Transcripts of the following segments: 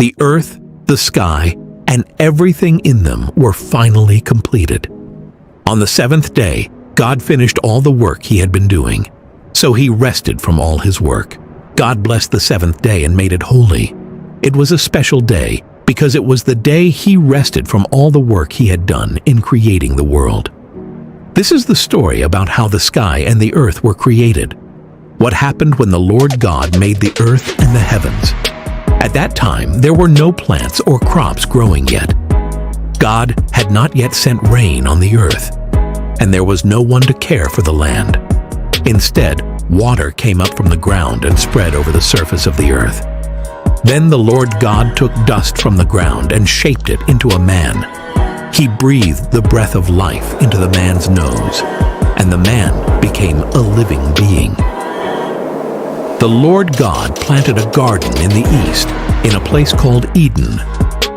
The earth, the sky, and everything in them were finally completed. On the seventh day, God finished all the work he had been doing. So he rested from all his work. God blessed the seventh day and made it holy. It was a special day because it was the day he rested from all the work he had done in creating the world. This is the story about how the sky and the earth were created. What happened when the Lord God made the earth and the heavens. At that time, there were no plants or crops growing yet. God had not yet sent rain on the earth, and there was no one to care for the land. Instead, water came up from the ground and spread over the surface of the earth. Then the Lord God took dust from the ground and shaped it into a man. He breathed the breath of life into the man's nose, and the man became a living being. The Lord God planted a garden in the east, in a place called Eden.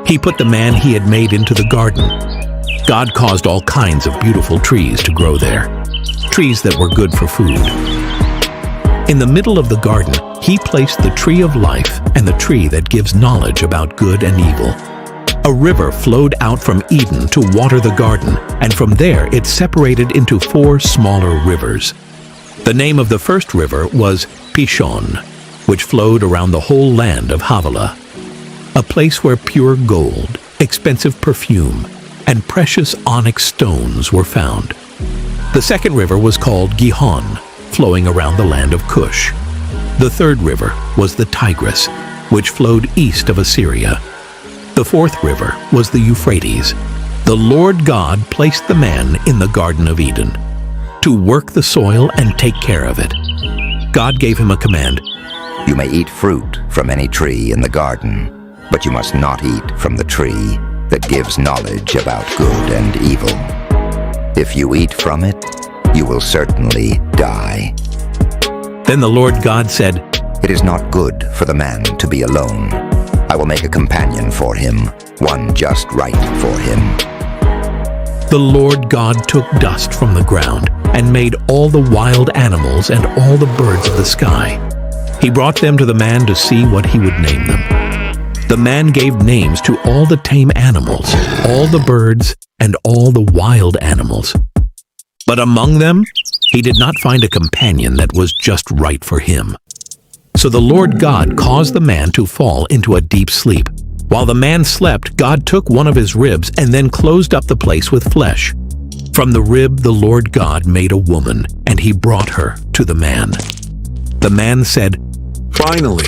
He put the man he had made into the garden. God caused all kinds of beautiful trees to grow there, trees that were good for food. In the middle of the garden, he placed the tree of life and the tree that gives knowledge about good and evil. A river flowed out from Eden to water the garden, and from there it separated into 4 smaller rivers. The name of the first river was Pishon, which flowed around the whole land of Havilah, a place where pure gold, expensive perfume, and precious onyx stones were found. The second river was called Gihon, flowing around the land of Cush. The third river was the Tigris, which flowed east of Assyria. The fourth river was the Euphrates. The Lord God placed the man in the Garden of Eden to work the soil and take care of it. God gave him a command. You may eat fruit from any tree in the garden, but you must not eat from the tree that gives knowledge about good and evil. If you eat from it, you will certainly die. Then the Lord God said, It is not good for the man to be alone. I will make a companion for him, one just right for him. The Lord God took dust from the ground and made all the wild animals and all the birds of the sky. He brought them to the man to see what he would name them. The man gave names to all the tame animals, all the birds, and all the wild animals. But among them, he did not find a companion that was just right for him. So the Lord God caused the man to fall into a deep sleep. While the man slept, God took one of his ribs and then closed up the place with flesh. From the rib, the Lord God made a woman, and he brought her to the man. The man said, Finally,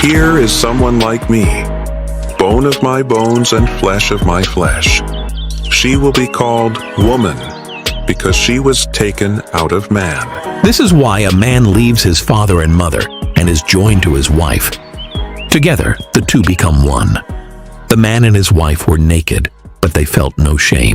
here is someone like me, bone of my bones and flesh of my flesh. She will be called woman, because she was taken out of man. This is why a man leaves his father and mother and is joined to his wife. Together, the two become one. The man and his wife were naked, but they felt no shame.